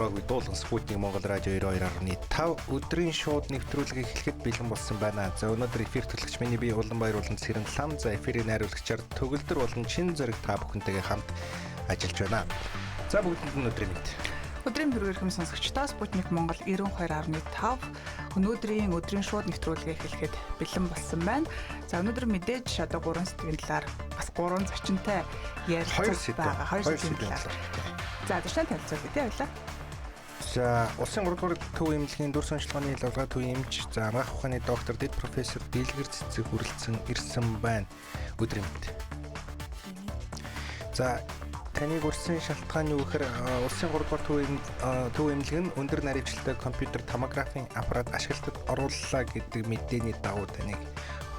Дуулан Спутник Монгол радио 92.5 өдрийн шууд нэвтрүүлгийг эхлэхэд бэлэн болсон байна. За өнөөдөр эфир төлөгч миний бие Уланбаяр болон Цэрэн Лам, за эфирийн найруулагчаар Төгөлдөр болон Чин Зориг та бүхэнтэйгээ хамт ажиллаж байна. За бүгдэнд нь өдрийн мэнд. Өдрийн хүргэм сонсогчдоо Спутник Монгол 92.5 өдрийн шууд нэвтрүүлгийг эхлэхэд бэлэн болсон байна. За өнөөдөр мэдээж одоо 3 сэдвийн талаар бас 3 зочинтой ярилцах байгаа. 2 сэдвийн талаар. За дэшэн танилцуулъя тий баялаа. За улсын 3 дугаар төв эмнэлгийн дүр шинжилгээний лавга төв эмч, за ангаах ухааны доктор дэд профессор Дэлгэр Цэцэг хүрэлцэн ирсэн байна. Өдрийн мэнд. За таны хүрсэн шалтгаан юу гэхээр улсын 3 дугаар төв эмнэлэг нь өндөр наривчлалтай компьютер томографийн аппарат ашиглалтад орууллаа гэдэг мэдээний дагуу таныг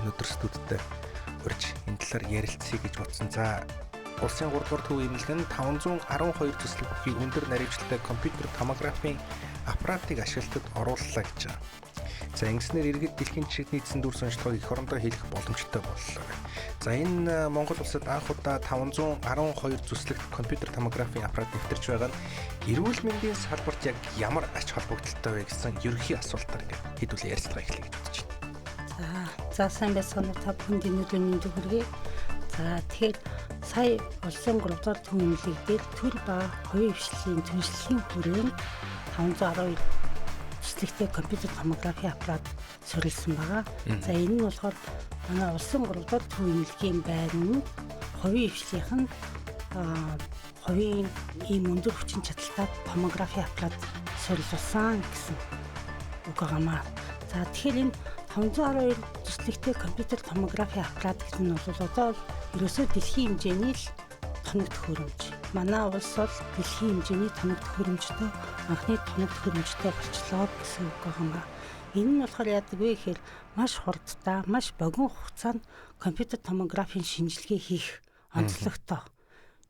өнөөдөр студидтэй урьж энэ талаар ярилцъя гэж бодсон. За улсын 3 дугаар төв эмнэлэг нь 512 төслийг бүхий өндөр наривчлалтай компьютер томографийн аппаратыг ашиглалтад орууллаа гэж байна. За ингэснээр иргэд дэлхийн жишээд нийцсэн дүр шинжилгээг эх орондоо хийх боломжтой боллоо. За энэ Монгол улсад анх удаа 512 төслөгт компьютер томографийн аппарат нэвтэрч байгаа нь эрүүл мэндийн салбарт яг ямар ач холбогдолтой вэ гэсэн ерөнхий асуултаар ингээд хэдүүлээ ярилцлага эхлэе гэж бодож байна. За сайн байцгаана уу та бүхэнд өнөөдрийн мэндийг хүргэе. За тэгэхээр сая улсын 3 дугаар төв эмнэлэг дээр төр ба хувийн хвшлийн төлөвлөлийн хүрээнд 512 төслөгтэй компьютер томографийн аппарат суурилсан байгаа. За энэ нь болохоор манай улсын 3 дугаар төв эмнэлгийн байрны хувийн хвшлийнх нь хувийн ийм өндөр хүчин чадалтай томографийн аппарат суурилсан гэсэн үг байгаамаа. За тэгэхээр энэ 512 төслөгтэй компьютер томографийн аппарат гэдэг нь бол одоо ерөөсөө дэлхийн хэмжээний л тоног төхөөрөмж. Манай улс бол дэлхийн хэмжээний тоног төхөөрөмжтэй анхны тоног төхөөрөмжтэй болчлоо гэсэн үг байна. Энэ нь болохоор яадаг вэ гэхээр маш хурдтай, маш богино хугацаанд компьютер томографийн шинжилгээ хийх онцлогтой.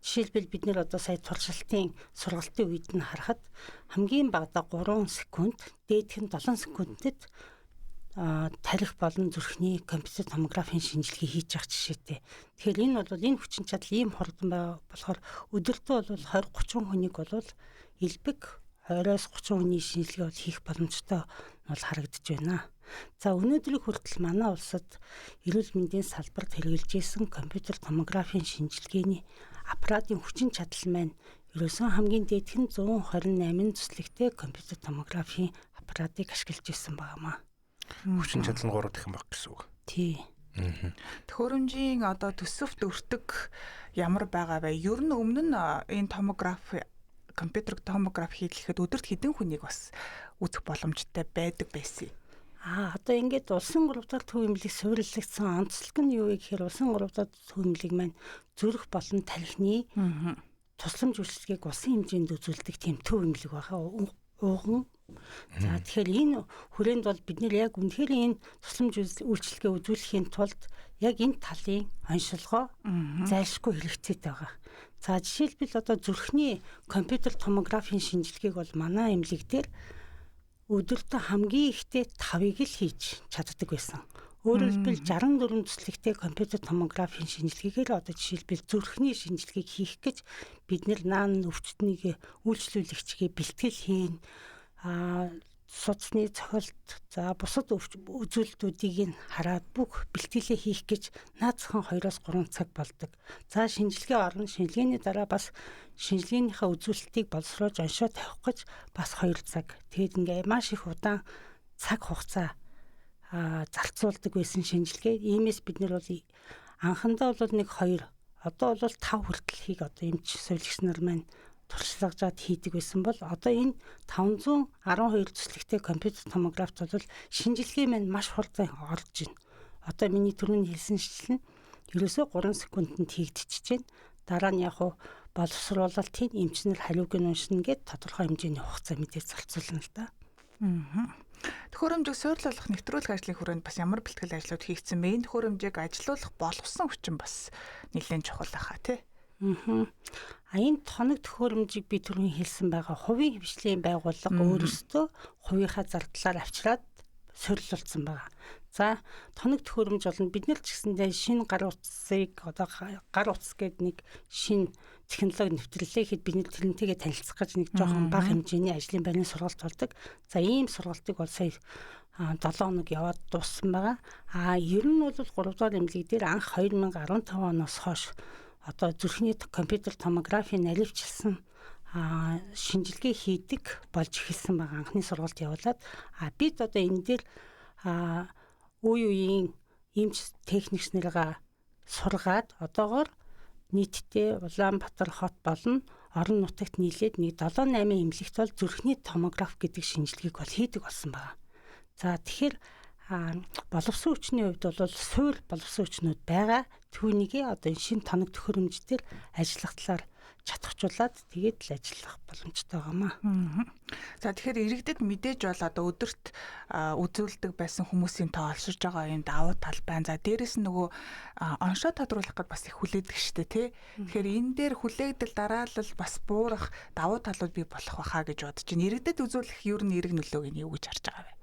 Жишээлбэл бид нэр одоо сая туршилтын сургалтын үед нь харахад хамгийн багадаа 3 секунд, дээдх нь 7 секундэд тарих болон зүрхний компьютер томографийн шинжилгээ хийж явах жишээтэй. Тэгэхээр энэ бол энэ хүчин чадал ийм хурдан болохоор өдөртөө бол 20-30 хүнийг бол элбэг 20-30 хүний шинжилгээ бол хийх боломжтой бол харагдаж байна. За өнөөдрийн хүртэл манай улсад эрүүл мэндийн салбарт хэрэгжилж исэн компьютер томографийн шинжилгээний аппаратын хүчин чадал маань ерөөсөн хамгийн дээдх нь 128 төслөгтэй компьютер томографийн аппаратыг ашиглаж исэн байнамаа. Хүчин чадал нь 3 дахин баг гэсэн үг. Тий. Төхөөрөмжийн одоо төсөвт өртөг ямар байгаа вэ? Ер нь өмнө нь энэ компьютер томограф хийлгэхэд өдөрт хэдэн хүнийг бас үзэх боломжтой байдаг байсан юм? Одоо ингээд улсын 3 дахь төв эмнэлэг суурилсан онцлог нь юу вэ гэхээр улсын 3 дахь төв эмнэлэг маань зүрх болон тархины тусламж үйлчилгээг улсын хэмжээнд үзүүлдэг тийм төв эмнэлэг байгаа. Ууган. За тэгэхээр энэ хүрээнд бол бид нэр яг үнэхээр энэ тусламж үйлчилгээ үзүүлэхийн тулд яг энэ талын онцлогоо зайлшгүй хэрэгцээтэй байгаа. За жишээлбэл одоо зүрхний компьютер томографийн шинжилгээг бол манай эмнэлэг дээр өдөртөө хамгийн ихтэй 5-ыг л хийж чаддаг байсан. Өөрөөр хэлбэл 64 төслөгтэй компьютер томографийн шинжилгээгээр одоо жишээлбэл зүрхний шинжилгээг хийх гэж бид наан өвчтнийг үйлчлүүлэгчгээ бэлтгэл хийн, судасны цохилт, за бусад үзүүлэлтүүдийг нь хараад бүх бэлтгэлээ хийх гэж наадхан 2-3 цаг болдог. За шинжилгээ орно, шинжилгээний дараа бас шинжилгээнийхээ үзүүлэлтийг боловсруулж оншоо тавих гэж бас 2 цаг. Тэгээд ингээ маш их удаан цаг хугацаа зарцуулдаг байсан шинжилгээ. Иймээс бид нар бол анхандаа бол 1-2, одоо бол 5 хүртэлхийг одоо эмч сувилагч нар маань туршлагажаад хийдэг байсан бол одоо энэ 512 төслөгтэй компьютер томографт бол шинжилгээ маань маш хурдан орж байна. Одоо миний түрүүний хэлсэнчлэн ерөөсөө 3 секундэд хийгдчихэж байна. Дараа нь яг боловсруулалтын эмч нар хариуг нь уншина гэд тодорхой хэмжээний хугацаа мэдээ зарцуулна л да. Төхөөрөмжийг суйрлуулах нэвтрүүлэх ажлын хүрээнд бас ямар бэлтгэл ажлууд хийгдсэн бэ? Энэ төхөөрөмжийг ажилуулах боловсон хүчин бас нэлээд чухал байхаа тий. Энэ тоног төхөөрөмжийг би түрүүн хэлсэн байгаа хувийн хвшлийн байгууллага өөрөөсөө хувийнхаа зардлаар авчираад суйрлуулсан байгаа. За тоног төхөөрөмж болно. Бид нар ч гэсэндээ шинэ гар утсыг одоо гар утас гэдэг нэг шинэ технологи нэвтрүүлээ хэд бид тэрнтэйгээ танилцах гэж нэг жоохон бага хэмжээний ажлын байрны сургалт болдог. За ийм сургалтыг бол сая 7 хоног яваад дууссан байгаа. Ер нь бол 3 дугаар эмнэлэг дээр анх 2015 оноос хойш одоо зүрхний компьютер томографийн наривчлсан шинжилгээ хийдэг болж эхэлсэн байгаа. Анхны сургалт явуулаад бид одоо энэ дээр үеийн эмч техникч нарыгаа сургаад одоогоор нийтдээ Улаанбаатар хот болон орон нутагт нийлээд нэг 7-8 эмнэлэгт бол зүрхний томограф гэдэг шинжилгээг бол хийдэг болсон байна. За тэгэхээр боловсон хүчний хувьд бол суур боловсон хүчнүүд байгаа. Түүнийгээ одоо энэ шинэ тоног төхөөрөмжтөр ажиллах талаар чадахжуулаад тэгээд л ажиллах боломжтой байгаамаа. За тэгэхээр иргэдэд мэдээж бол одоо өдөрт үзүүлдэг байсан хүмүүсийн тоо олширж байгаа юм давуу тал байна. За дээрэс нь нөгөө оншоо тодруулах гэд бас их хүлээдэг штэ тий. Тэгэхээр энэ дээр хүлээгдэл дараалал бас буурах давуу талууд бий болох байхаа гэж бодож байна. Иргэдэд үзүүлэх ер нь эрг нөлөөг нь юу гэж харж байгаа вэ?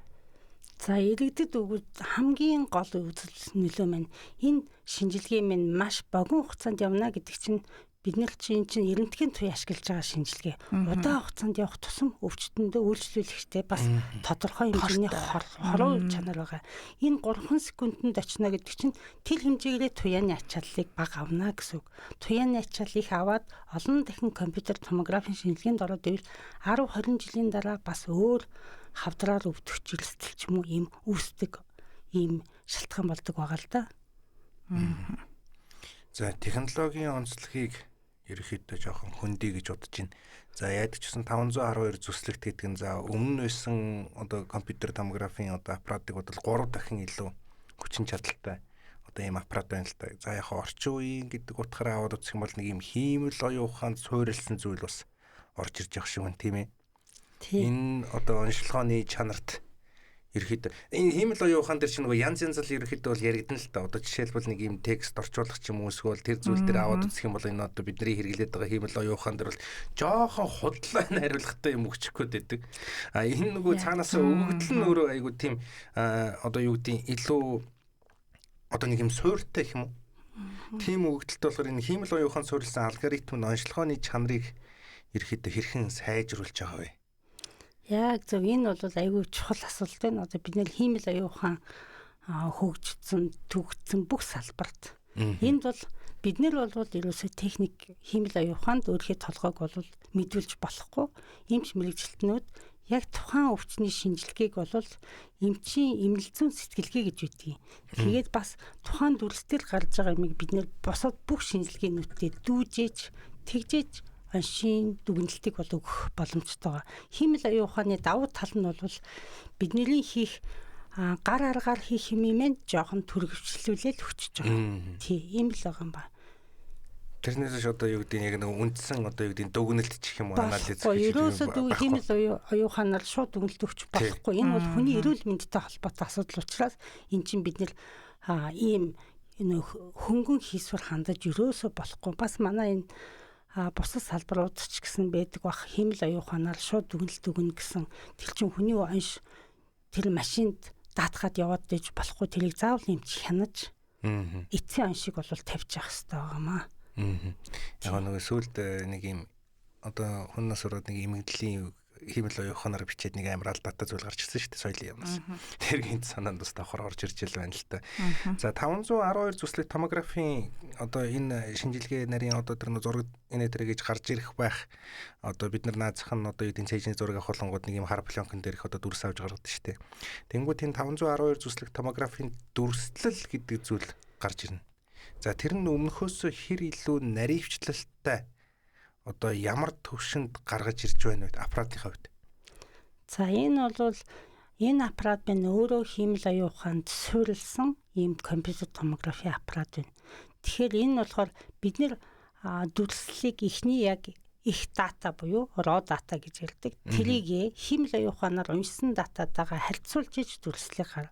За иргэдэд хамгийн гол үзэл нөлөө маань энэ шинжилгээ минь маш богино хугацаанд явна гэдэг чинь бид нар чинь эрентгийн туяа ашиглаж байгаа шинжилгээ. Удаан хугацаанд явах тусам өвчтөндөө үйлчлүүлэхтэй бас тодорхой хэмжээний хоруу чанар байгаа. Энэ 3 секундэд очино гэдэг чинь тэр хэмжээгээр туяаны ачааллыг бага авна гэсэн үг. Туяаны ачаал их аваад олон дахин компьютер томографийн шинжилгээнд ороод ивэл 10-20 жилийн дараа бас өөр хавдраар өвдөх жилстэл ч юм уу ийм үүсдэг ийм шалтгаан болдог байгаа л да. За технологийн онцлогийг ерөөхдөө жоохон хөндөй гэж бодож байна. За яадаг ч гэсэн 512 зүслэгт гэдэг нь за өмнө байсан одоо компьютер томографийн одоо аппаратыг бодвол 3 дахин илүү хүчин чадалтай одоо ийм аппарат байна л да. За яг орчин үеийн гэдэг утгаараа аваад үзэх юм бол нэг ийм хиймэл оюун ухаанд суурилсан зүйл бас орж ирж явах шиг байна тийм ээ. Энэ одоо онцлогооны чанарт ерөөхдөө энэ хиймэл оюун ухаан дээр чинь нөгөө янз янз л ерөөхдөө бол яригдана л та. Одоо жишээлбэл нэг юм текст орчуулах ч юм уу эсвэл тэр зүйл дээр аваад үзэх юм бол энэ одоо бидний хэрэглээд байгаа хиймэл оюун ухаан дээр бол жоохон худлаа хариулгатай юм өгчих гээд байдаг. Энэ нөгөө цаанаас өгөгдөл нь өөрөө айгу тийм одоо юу гэдэг илүү одоо нэг юм суурьтай гэх юм уу? Тийм өгөгдөлт болохоор энэ хиймэл оюун ухаан суурилсан алгоритм нь онцлогооны чанарыг ерөөхдөө хэрхэн сайжруулж байгаа вэ? Яг зөв энэ бол айгүй чухал асуулт байна. Одоо бид нэр хиймэл оюун ухаан хөгжсөн, төгссөн бүх салбарт. Энд бол бид нэр бол ерөөсөө техник хиймэл оюун ухаанд өөрийнхөө толгойг бол мэдүүлж болохгүй. Эмч мэрэгчлэтнүүд яг тухайн өвчний шинжилгээг бол эмчийн эмнэлзүүн сэтгэлгээ гэж үүдэг. Тэгээд бас тухайн дүрслэлээр гарч байгаа юмыг бид нэр босоод бүх шинжилгээнүүдтэй дүүжээж, тэгжээж аншийн дүгнэлтийг бол өгөх боломжтой байгаа. Хиймэл оюун ухааны давуу тал нь бол бидний хийх гар аргаар хийх юмээ жоохон төрөвчлүүлэл өчөж байгаа. Тий, ийм л байгаа юм ба. Тэрнээс одоо юу гэдэг нь яг нэг үндсэн одоо юу гэдэг нь дүгнэлт чих юм уу анализ хийх юм. Ерөөсөө хиймэл оюун ухаанаар шууд дүгнэлт өгч болохгүй. Энэ бол хүний эрүүл мэндтэй холбоотой асуудал учраас эн чинь бид нэр ийм хөнгөн хийсвэр хандаж ерөөсөө болохгүй. Бас манай энэ бусад салбарууд ч гэсэн байдаг бах хиймэл оюун ухаанаар шууд дүгнэлт өгнө гэсэн тэр чинь хүний анш тэр машинд даатгаад яваад дэж болохгүй тэрийг заавал эмч хянаж эцсийн аншийг бол тавьж явах хэрэгтэй байгаамаа. Яг нэг сүүлд нэг юм одоо хүннээс ураад нэг эмгэгдлийн хиймэл оюун ухаанаар бичээд нэг амар албатай зүйл гарч ирсэн шүү дээ соёлын юмнаас. Тэр гинт санаанд бас давхар орж ирж ил байна л та. За 512 зүслэг томографийн одоо энэ шинжилгээ нарийн одоо тэр зураг энэ тэр гэж гарч ирэх байх одоо бид нар наазах нь одоо эдийн цэжний зураг авах болгоод нэг юм хар пленкэн дээрх одоо дүрс авч гаргадаг шүү дээ. Тэнгүүт энэ 512 зүслэг томографийн дүрслэл гэдэг зүйл гарч ирнэ. За тэр нь өмнөхөөс хэр илүү наривчлалтай одоо ямар төвшөнд гаргаж ирж байна вэ аппаратын хувьд? За энэ бол энэ аппарат байна өөрөө хиймэл оюун ухаанд суурилсан ийм компьютер томографи аппарат байна. Тэгэхээр энэ болохоор бид нэр дүрслэлийг эхний яг их дата буюу raw data гэж ярьдаг. Тэрийг хиймэл оюун ухаанаар уншсан дататайгаа харьцуулж иж дүрслэлийг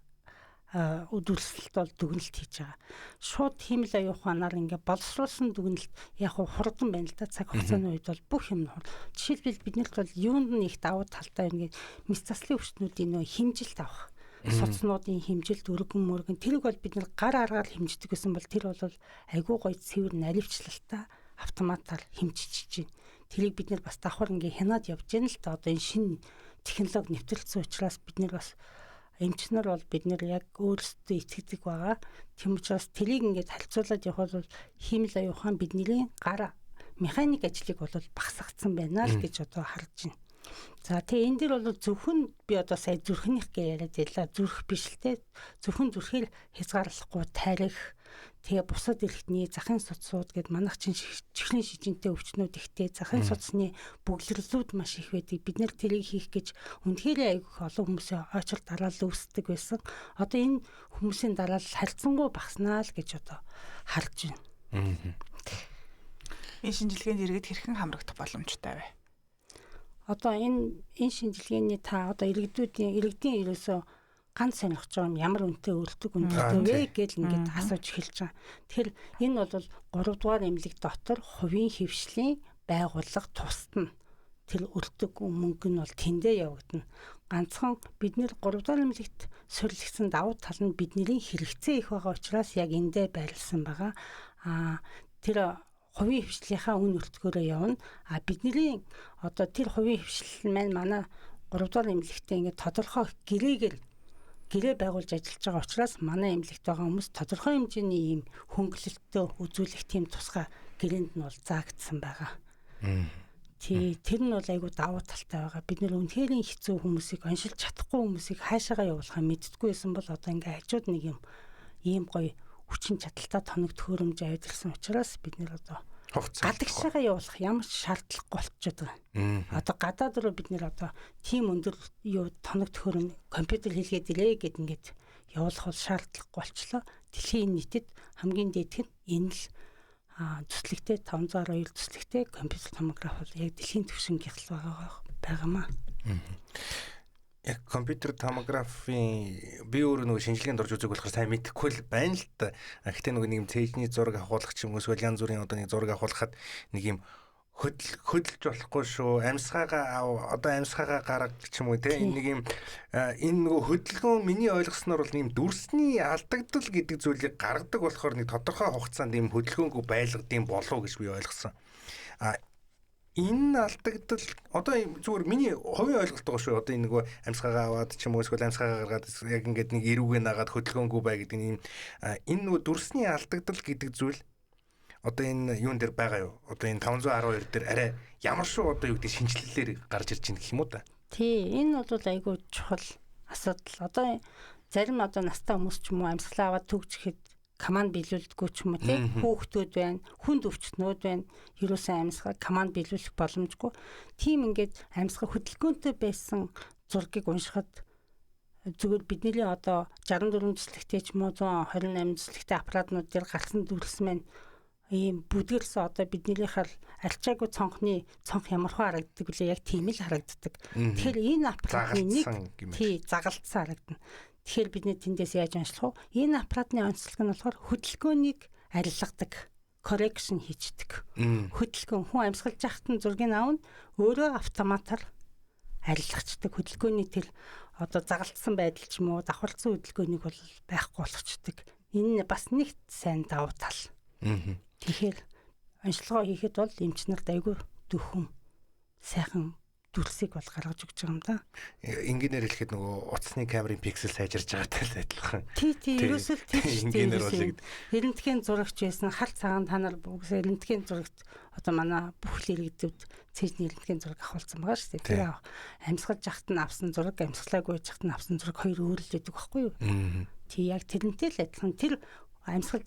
дүрслэлт бол дүгнэлт хийж байгаа. Шууд хиймэл оюун ухаанаар ингээ боловсруулсан дүгнэлт яг хурдан байна л да цаг хугацааны үед бол бүх юм хурд. Жишээлбэл биднэрт бол юунд нь их давуу талтай ингээд мэс заслын өвчтнүүдийн нөө хэмжилт авах. Суцнуудын хэмжилт өргөн тэрийг бол бид нар гар аргаар хэмждэг гэсэн бол тэр бол айгүй гоё цэвэр наривчлалтаа автоматар хэмжиж чинь. Тэрийг бид нар бас давхар ингээ хянаад явж гэн л та одоо энэ шинэ технологи нэвтрэлцсэн учраас бид нар бас эмчнэр бол бид нар яг өөрсдөө итгэдэг байгаа. Тийм учраас тэрийг ингээд харьцуулаад явах бол хиймэл оюухан бидний гар механик ажлыг бол багасгацсан байна л гэж одоо харж байна. За тэгээ энэ дэр бол зөвхөн би одоо сая зүрхнийх гээ яриад байлаа. Зүрх биш л те. Зөвхөн зүрхийг хязгаарлахгүй тарих. Тэгээ бусад эрхтний захын судсууд гэд манайх чинь чихрийн шижинтэй өвчнүүд ихтэй захын судасны бүглэрлүүд маш их байдаг. Бид нэр тэрийг хийх гэж үнэхээр айгүйх олон хүмүүсийн очил дараалал үүсдэг байсан. Одоо энэ хүмүүсийн дараалал харьцангуй багаснаа л гэж одоо харж байна. Энэ шинжилгээнд иргэд хэрхэн хамрагдах боломжтой вэ? Одоо энэ шинжилгээний та одоо иргэдийн ерөөсөө ганц сонирхож байгаа юм ямар үнэтэй өртөг үнэтэй вэ гэж ингээд асууж эхэлж байгаа. Тэгэхээр энэ бол 3 дугаар эмнэлэг дотор хувийн хөвшлийн байгууллага тусна. Тэр өртөг мөнгө нь бол тэндээ явагдана. Ганцхан бид нэр 3 дугаар эмнэлэгт суурилсан давуу тал нь бидний хэрэгцээ их байгаа учраас яг эндээ байрласан байгаа. Тэр хувийн хвшлийнхаа үн өртгөөрөө явна. Бидний одоо тэр хувийн хвшил маань манай 3 дугаар эмнэлэгтээ ингээд тодорхой гэрээ байгуулж ажиллаж байгаа учраас манай эмнэлэгт байгаа хүмүүс тодорхой хэмжээний ийм хөнгөлөлтөө үзүүлэх тийм тусгай гэрээнд нь бол заагдсан байгаа. Тэр нь бол айгүй давуу талтай байгаа. Бид нэр үнэхээр хэцүү хүмүүсийг оншилж чадахгүй хүмүүсийг хаашаагаа явуулахаа мэддэггүй байсан бол одоо ингээд хажууд нэг юм ийм гоё хүчин чадалтай тоног төхөөрөмж авирсан учраас бид нэр одоо гадагшаага явуулах ямар ч шаардлага болчиход байгаа. Одоо гадаад руу бид нэр одоо тийм өндөр тоног төхөөрөм компьютер хэлгээд ирээ гэд ингээд явуулах бол шаардлагагүй болчлоо. Дэлхийн нийтэд хамгийн дээд нь энэ л төслөгтэй 512 төслөгтэй компьютер томограф бол яг дэлхийн түвшингийнх л байгаамаа. Яг компьютер томографийн би өөрөө нөгөө шинжилгээнд орж үзэх болохоор сайн мэдэхгүй л байна л та. Гэхдээ нөгөө нэг юм цэжний зураг авахлах ч юм уу эсвэл янз бүрийн одоо нэг зураг авахлахад нэг юм хөдөлж болохгүй шүү. Амьсгаагаа гаргах ч юм уу те нэг юм энэ нөгөө хөдөлгөөн миний ойлгосноор бол нэм дүрсний алдагдал гэдэг зүйлийг гаргадаг болохоор нэг тодорхой хугацаанд ийм хөдөлгөөнгүй байлгадсан болов уу гэж би ойлгосон. Энэ алдагдал одоо зүгээр миний хувийн ойлголт байгаа шүү. Одоо энэ нөгөө амьсгаагаа аваад ч юм уу эсвэл амьсгаагаа гаргаад яг ингээд нэг эрүүгээ нагаад хөдөлгөөнгүй бай гэдэг энэ нөгөө дүрсний алдагдал гэдэг зүйл одоо энэ юун дээр байгаа юу? Одоо энэ 512 дээр арай ямар шүү одоо юу гэдэг шинжилэлээр гарч ирж байна гэх юм уу та? Тий, энэ бол айгүй чухал асуудал. Одоо зарим одоо настай хүмүүс ч юм уу амьсгалаа аваад төгжихэд команд биелүүлдэггүй ч юм уу тий хүүхдүүд байна, хүнд өвчтнүүд байна. Ерөөсөн амьсгал команд биелүүлэх боломжгүй. Тийм ингээд амьсгал хөдөлгөөнтэй байсан зургийг уншихад зүгээр бидний одоо 64 цэцлэгтэй ч юм уу 128 цэцлэгтэй аппаратнууд дээр гарсан дүрс маань ийм бүдгэрсэн одоо биднийхэр арчаагүй цонх ямархуу харагддаг үлээ яг тийм л харагддаг. Тэгэхээр энэ аппаратны нэг тий загалдсан харагдана. Тэгэхээр бид тэндээс яаж онцлох вэ? Энэ аппаратны онцлог нь болохоор хөдөлгөөнийг арилгадаг, correction хийдэг. Хөдөлгөөн хүн амьсгалж байхад зургийг аавна өөрөө автоматар арилгачдаг. Хөдөлгөөний тэр одоо загалдсан байдал ч юм уу давхарлцсан хөдөлгөөнийг бол байхгүй болгочдөг. Энэ бас нэг сайн давуу тал. Тэгэхээр онцлогоо хийхэд бол эмч нарт айгүй дөхөм сайхан дүрсийг бол гаргаж өгч байгаа юм да. Ингээр хэлэхэд нөгөө утасны камерын пиксел сайжирж байгаатай л адилхан. Тий, ерөөсөө тийм шүү. Эрентгийн зурагч байсан хар цагаан та нар бүгд эрентгийн зурагт одоо манай бүх иргэдүүд цэжний эрентгийн зураг авахулсан байгаа шүү дээ. Тэр амьсгалж яхад нь авсан зураг, амьсгалаагүй яхад нь авсан зураг хоёр өөр л байдаг байхгүй юу? Тий, яг тэрнтэй л адилхан. Тэр амьсгалж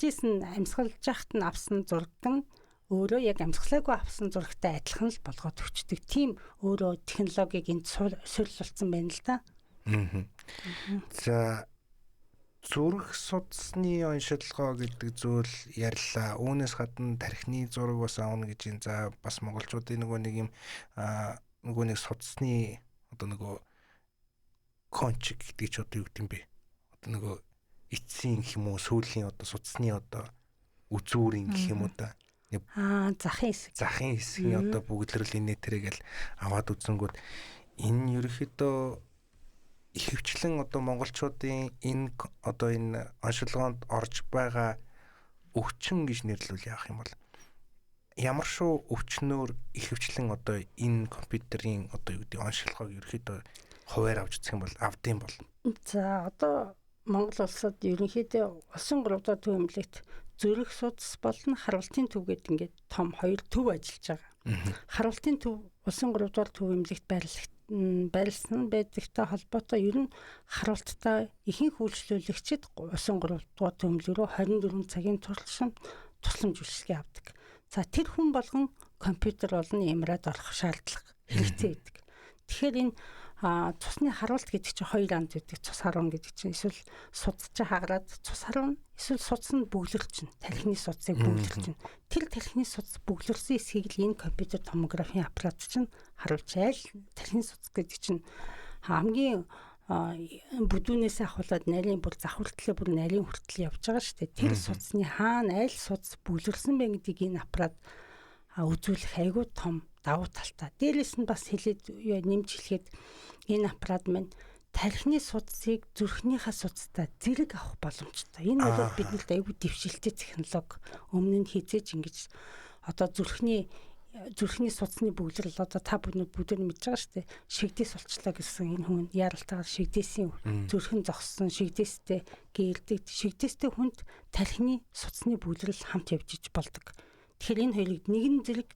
яхад нь авсан зураг нь өөрөө яг амьсгалаагүй авсан зурагтай адилхан л болгоод өгчдөг. Тийм өөрөө технологиг энд суурилсан байна л да. За зүрх судасны оншилгоо гэдэг зүйл ярьлаа. Үүнээс гадна тархины зураг бас аавна гэж юм. За бас монголчуудын нөгөө нэг судасны одоо нөгөө кончиг гэдэг ч одоо юу гэдэг юм бэ? Одоо нөгөө эцсийн гэх юм уу сүүлийн одоо судасны одоо үзүүрийн гэх юм уу да. Захын хэсгийн одоо бүгдлэрлийн нэтрэгээл аваад үзэнгүүт энэ ерөөхдөө ихэвчлэн одоо монголчуудын энэ оншилгоонд орж байгаа өвчин гэж нэрлүүл яах юм бол ямар шүү өвчнөөр ихэвчлэн одоо энэ компьютерийн одоо юу гэдэг оншилгоог ерөөхдөө хуваар авч үзэх юм бол авдсан бол. За одоо Монгол улсад ерөнхийдөө улсын 3 дахь төв эмнэлэгт зүрх судас болон харуултын төв гэдэг ингээд том 2 төв ажиллаж байгаа. Харуултын төв улсын 3 дахь төв эмнэлэгт байрлсан байдагтай холбоотой ер нь харуулттай ихэнх үйлчлүүлэгчид улсын 3 дахь төв эмнэлэг рүү 24 цагийн тусламж үйлчилгээ авдаг. За тэр хүн болгон компьютер болон эмрад орох шаардлага хэрэгтэй байдаг. Тэгэхээр энэ цусны харуулт гэдэг чинь 2 анд гэдэг. Цус харуун гэдэг чинь эсвэл судас чи хагараад цус харуун эсвэл судас нь бүглэрч чинь тархины судасыг бүглэрч чинь. Тэр тархины судас бүглэрсэн эсхийг л энэ компьютер томографийн аппарат чинь харуулж айл тархины судас гэдэг чинь хамгийн бүдүүнээс ахуулаад нарийн бүр завхуртлаа бүр нарийн хүртэл явж байгаа шүү дээ. Тэр судасны хаана аль судас бүглэрсэн бэ гэдгийг энэ аппарат үзүүлэх айгүй том давуу талтай. Дээрээс нь бас нэмж хэлэхэд энэ аппарат маань тархины судасыг зүрхнийхээ судастай зэрэг авах боломжтой. Энэ бол биднэрт айгүй дэвшилттэй технологи. Өмнө нь хизээж ингэж одоо зүрхний судасны бүглэрэл одоо та бүгд мэдж байгаа шүү дээ. Шигдээс болчлаа гэсэн энэ хүн яаралтайгаар шигдээсийн зүрхэн зогссон шигдээстэй гээлдэг. Шигдээстэй хүнд тархины судасны бүглэрэл хамт явж иж болдог. Тэгэхээр энэ хоёрыг нэгэн зэрэг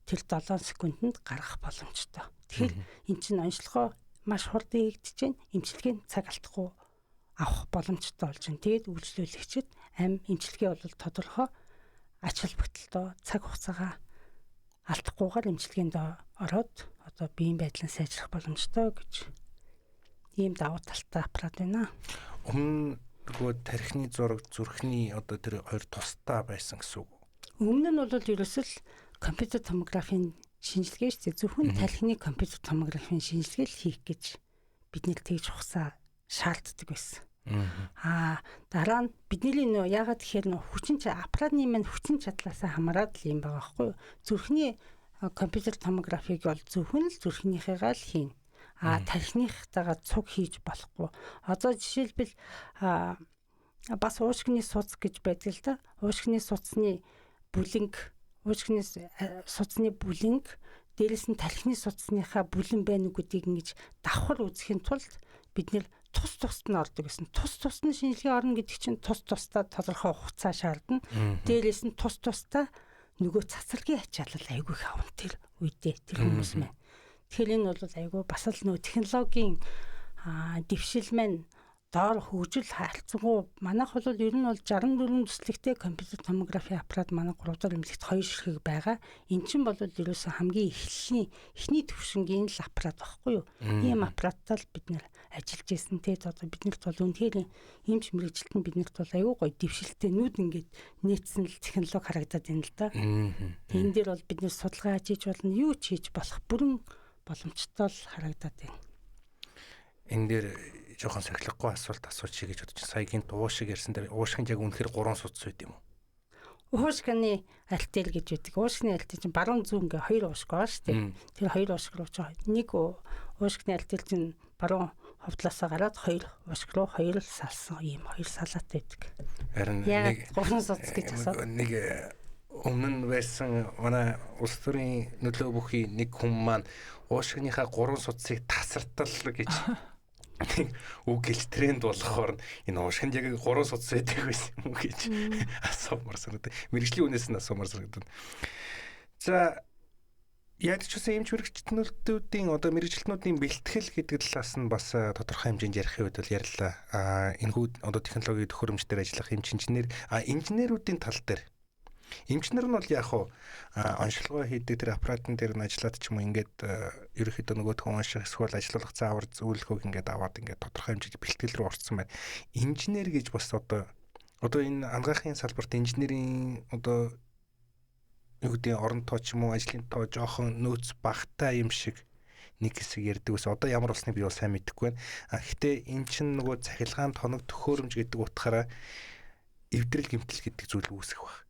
тэр 7 секундэд гаргах боломжтой. Тэгэхээр эн чинь онцлогоо маш хурдан хийгдэж байна. Эмчилгээний цаг алдахгүй авах боломжтой болж байна. Тэгээд үйлчлүүлэгчид эмчилгээ бол тодорхой ач холбогдолтой цаг хугацаагаа алдахгүйгээр эмчилгээнд ороод одоо биеийн байдлаа сайжрах боломжтой гэж ийм давуу талтай аппарат байна. Өмнө нөгөө тархины зураг зүрхний одоо тэр хоёр тусдаа байсан гэсэн үг. Өмнө нь бол ерөөсөл компьютер томографийн шинжилгээ шүү дээ. Зөвхөн тархины компьютер томографийн шинжилгээ л хийх гэж бидний тэгж ухсаа шаарддаг байсан. Дараа нь бидний яагаад тэгэхээр хүчин аппаратын маань хүчин чадлаасаа хамаарат л юм байгаа байхгүй юу? Зүрхний компьютер томографиг бол зөвхөн л зүрхнийхээгаа л хийнэ. Тархиныхтайгаа цуг хийж болохгүй. Одоо жишээлбэл бас уушгины судас гэж байдаг л да. Уушгины судасны бүлэнг дээрээс нь тархины судасныхаа бүлэн байна уу гэдгийг ингэж давхар үзэхийн тулд бид нэр тусд нь ордог гэсэн. Тусд нь шинжилгээ орно гэдэг чинь тусдаа тодорхой хугацаа шаардна. Дээрээс нь тусдаа нөгөө цацралгийн ачаалал айгүй их авна тэр үедээ тэр хүмүүс маань. Тэгэхээр энэ бол айгүй бас л нөгөө технологийн дэвшил маань доор хөгжил харилцангуй манайх бол ер нь бол 64 төслөгтэй компьютер томографи аппарат манай 3 дахь эмнэлэгт 2 ширхэг байгаа. Эн чинь бол ерөөсөө хамгийн эхний төвшингийн л аппарат багхгүй юу? Ийм аппараттай л бид нэр ажиллаж ирсэн те. Одоо биднэрт бол үнэхээр эмч мэрэгжилт нь биднэрт бол аюу гой дэвшилттэй нүд ингээд нээсэн л технологи харагдаад байна л да. Энэ дээр бол бид нэр судалгаа хийж болно, юу ч хийж болох бүрэн боломжтой л харагдаад байна. Энэ дээр жоохон сахилахгүй асуулт асуучих гэж бодож байна. Саягийн уушиг ярьсан дээр уушгын яг үнэхээр 3 судас байд юм уу? Уушгины альтел гэж үүдэг. Уушгины альтел чинь баруун зүүн гэ 2 уушг байгаа шүү дээ. Тэр 2 уушг руу нэг уушгины альтел чинь баруун ховдлоосоо гараад 2 уушг руу 2 л салсан ийм 2 салаатай байдаг. Харин нэг 3 судас гэж асуу. Нэг өмнө нь байсан манай улс төрийн нөлөө бүхий нэг хүн маань уушгийнхаа 3 судасыг тасартал гэж үг гэлж тренд болохоор энэ уушгинд яг 3 судас байдаг байсан юм гэж асуумар санагдав. Мэргэжлийн үнээс нь асуумар санагдав. За яг ч үсэн эмч мэргэжилтнүүдийн одоо мэргэжилтнүүдийн бэлтгэл гэдэг талаас нь бас тодорхой хэмжээнд ярих үед бол ярьлаа. Энэхүү одоо технологийн төхөөрөмжтөр ажиллах эмч инженерүүдийн тал дээр эмчнэр нь бол яг оншилгоо хийдэг тэр аппаратын дээр нь ажиллаад ч юм уу ингээд ерөөхдөө нөгөөдхөө унших эсвэл ажиллах заавар зөвлөхөг ингээд аваад ингээд тодорхой хэмжээний бэлтгэл рүү орсон байна. Инженер гэж бас одоо энэ ангаахын салбарт инженерийн одоо юу гэдэг орон тоо ч юм уу ажлын тоо жоохон нөөц багтаа юм шиг нэг хэсэг ярьдаг ус. Одоо ямар болсныг би бол сайн мэдэхгүй байна. Гэхдээ эн чинь нөгөө цахилгаан тоног төхөөрөмж гэдэг утгаараа эвдрэл гэмтэл гэдэг зүйл үүсэх баг.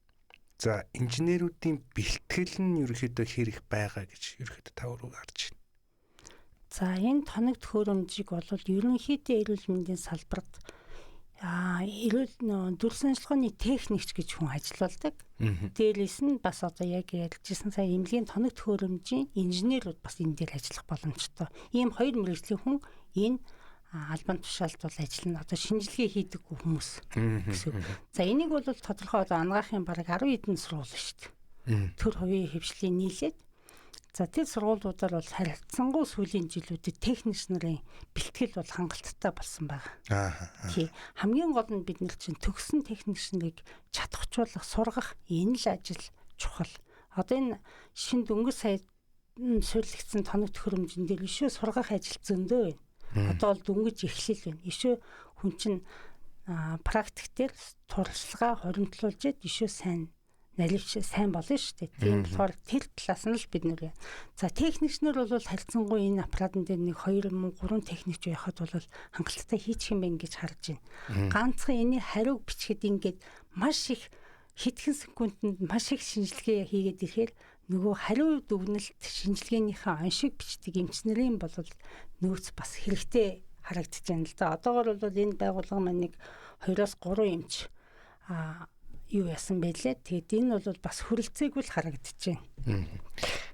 За инженерүүдийн бэлтгэл нь ерөөхдөө хэрэг байгаа гэж ерөөхдөө та өөрөө харж байна. За энэ тоног төхөөрөмжийг бол ерөнхийдөө эрүүл мэндийн салбарт эрүүл дүрс ажиллагааны техникч гэж хүн ажилладаг. Дээрээс нь бас одоо яг ярьжсэн сая эмнэлгийн тоног төхөөрөмжийн инженерүүд бас энэ дээр ажиллах боломжтой. Ийм хоёр мэргэжлийн хүн энэ албан тушаалд бол ажиллана. Одоо шинжилгээ хийдэг хүмүүс гэсэн. За энийг бол тодорхой одоо анагаахын бараг 10 хэдэн сургууль шүү дээ. Төр хувийн хөвшлийн нийлээд за тэр сургуулиудаар бол харилцангуй сүүлийн жилүүдэд техникч нарын бэлтгэл бол хангалттай болсон байна. Тий. Хамгийн гол нь бид нар чинь төгссөн техникч нарыг чадахжуулах, сургах энэ л ажил чухал. Одоо энэ шинэ дөнгөж сая суйрлагдсан тоног төхөөрөмжн дээр ишөө сургах ажил зөндөө байна. Одоо бол дөнгөж эхлэл байна. Ишөө хүн чинь практик дээр туршлагаа хоримтлуулж ишөө сайн наливч сайн болно шүү дээ. Тийм болохоор тэр талаас нь л бид нэр. За техникчнэр бол харьцангуй энэ аппаратын дээр нэг 2 3 техникч байхад бол хангалттай хийчих юм байна гэж харж байна. Ганцхан энэ хариуг бичгээд ингээд маш их хэдхэн секундэд маш их шинжилгээ хийгээд ирэхээр нөгөө хариу дүгнэлт шинжилгээнийхээ оншиг бичдэг эмчнэрийн бол нөөц бас хэрэгтэй харагдаж байна л да. Одоогор бол энэ байгууллага маань нэг 2-3 эмч юу яасан байлээ. Тэгээд энэ бол бас хүрэлцээгүй л харагдаж байна.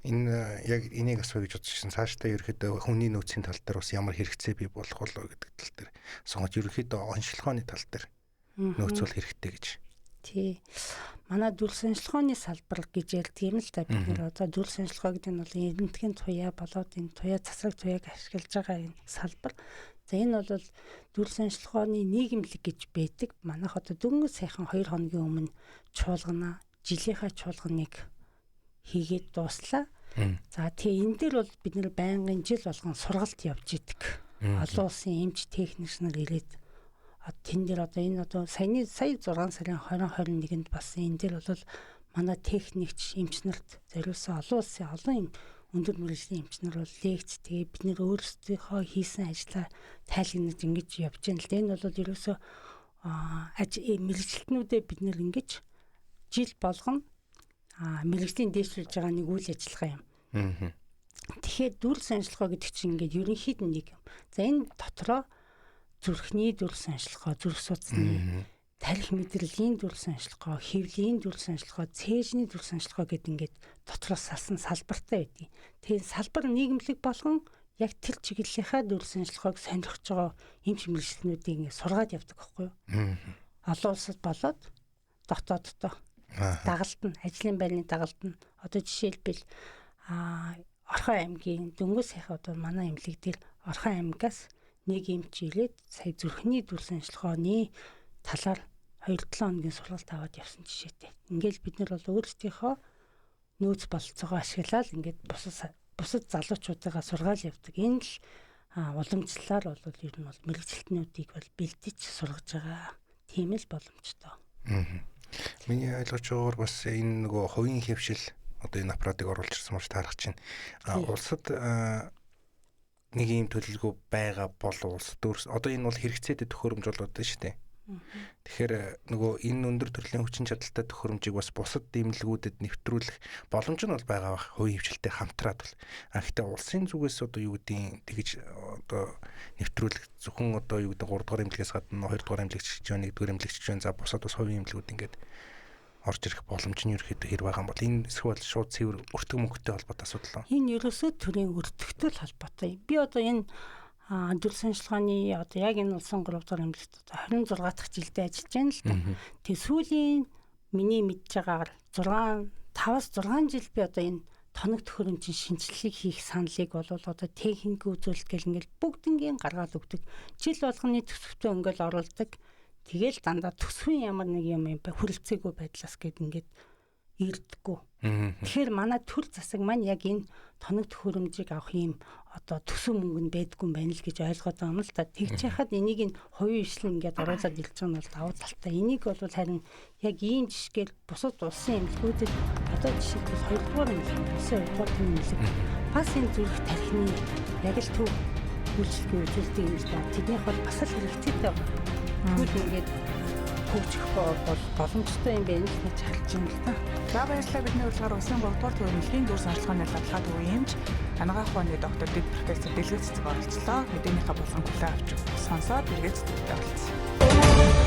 Энэ яг энийг асууя гэж бодчихсон. Цаашдаа ерөөхдөө хүний нөөцийн тал дээр бас ямар хэрэгцээ бий болох болоо гэдэг тал дээр сонгож ерөөхдөө онцлогооны тал дээр нөөц бол хэрэгтэй гэж. Тий. Манай дүрс онцлогооны салбар гэж ярьдаг юм л та бид нэр одоо дүрс онцлогоо гэдэг нь бол эднэтгийн туяа болоод энэ туяа засаг туяаг ашиглаж байгаа энэ салбар. За энэ бол дүрс онцлогооны нийгэмлэг гэж байдаг. Манайх одоо дөнгөж сайхан 2 хоногийн өмнө чуулгана, жилийнхаа чуулганыг хийгээд дууслаа. За тэгээ энэ дээр бол бид нэр байнгын жил болгон сургалт явж идэг. Олон улсын эмч техникч нар ирээд тэн дээр одоо энэ одоо сая 6 сарын 2021-нд бас энэ дээр бол манай техникч эмч нарт зориулсан олон улсын олон өндөр мэргэжлийн эмчнэр бол лекц тэгээ бид нэр өөрсдийнхөө хийсэн ажлаа тайлгнаж ингэж явж байна л да. Энэ бол ерөөсөө мэргэжилтнүүдэд бид нэр ингэж жил болгоно мэргэжлийн дээшлүүлж байгаа нэг үйл ажиллагаа юм. Тэгэхээр дүрс онцлогоо гэдэг чинь ингээд ерөнхийд нь нэг юм. За энэ дотроо зүрхний дүрс онцлогоо, зүрх судасны тарих мэдрэлийн дүрс онцлогоо, хэвлийн дүрс онцлогоо, цээжний дүрс онцлогоо гэдэг ингээд дотроос салсан салбартай байдгийг. Тэгээд салбар нийгэмлэг болгон яг тэр чиглэлийнхаа дүрс онцлогоог сонирхож байгаа эмч мэргэжлэнүүдийг ингээд сургаад явдаг байхгүй юу? Олон улсад болоод дотооддоо дагалт нь, ажлын байрны дагалт нь одоо жишээлбэл Орхон аймгийн дөнгөж сайхан одоо манай эмнэлэг дээр Орхон аймгаас нэг эмч ирээд сая зүрхний дүрс онцлогооны талаар 2-7 хоногийн сургалт аваад явсан жишээтэй. Ингээл бид нар бол өөрсдийнхөө нөөц бололцоогоо ашиглаад ингээд бусад залуучуудаа сургаал явдаг. Энэ л уламжлалаар бол ер нь бол мэргэжилтнүүдийг бол бэлдэж сургаж байгаа. Тийм л боломжтой. Миний ойлгож байгаагаар бас энэ нөгөө хувийн хэвшил одоо энэ аппаратыг оруулж ирсэн маш таарах чинь улсад нэг юм төлөвлөгөө байгаа бол улс дөөрс одоо энэ бол хэрэгцээтэй төхөөрөмж болоод байна шүү дээ. Тэгэхээр нөгөө энэ өндөр төрлийн хүчин чадалтай төхөөрөмжийг бас бусад дэмжлэгүүдэд нэвтрүүлэх боломж нь бол байгаа бах хувийн хвшилтэй хамтраад бол. Гэхдээ улсын зүгээс одоо юу гэдгийг тэгж одоо нэвтрүүлэх зөвхөн одоо юу гэдэг 3 дугаар эмнэлгээс гадна 2 дугаар эмнэлэгч гэж 1 дугаар эмнэлэгч гэж за бусад бас хувийн эмнэлгүүд ингээд орж ирэх боломж нь ерөөхдөө хэр байгаа юм бол энэ эсвэл шууд цэвэр өртөг мөнгөтэй холбоотой асуудал. Энэ ерөөсөө төрийн өртөгтэй л холбоотой. Би одоо энэ дүрс онцлогооны одоо яг энэ улсын 3 дугаар эмнэлэгт 26 дахь жилдээ ажиллаж байна л да. Тэг сүүлийн миний мэдж байгаагаар 5-6 жил би одоо энэ тоног төхөөрөмжийн шинжилгээг хийх саналыг бол одоо техник үзүүлэлт гэл ингээл бүгднгийн гаргаад өгдөг. Жил болгоны төсөвтөө ингээл оруулдаг. Тэгэл дандаа төсвийн ямар нэг юм хүрэлцээгүй байдлаас гээд ингээд ирдэггүй. Тэгэхээр манай төр засаг маань яг энэ тоног төхөөрөмжийг авах юм одоо төсөв мөнгө нь байдгүй юм байна л гэж ойлгоод байгаа юм л та. Тэгж яхад энийг нь хувийн хвшлэн ингээд оруулаад илж байгаа нь бол давуу талтай. Энийг бол харин яг ийм жишгээр бусад улсын эмнэлгүүдэд одоо жишээлбэл 2 дугаар эмнэлэг бас энэ зүрх тархины яг л төв үйлчлэгээ үзүүлдэг юм л да. Тэднийх бол бас л хэрэгцээтэй байна. Тэгвэл ингээд хөгжих бол боломжтой юм байна л гэж харж байна л да. За баярлалаа, бидний урилгаар улсын 3 дугаар төвийн дэлхийн дүр сурталчилгааны дадлага төвийн эмч анагаах ухааны доктор дэд профессор Дэлгэц цэцэг оролцлоо. Мэдээнийхээ болгон хүлээн авч сонсоод эргээд зүтгэж оролцсон.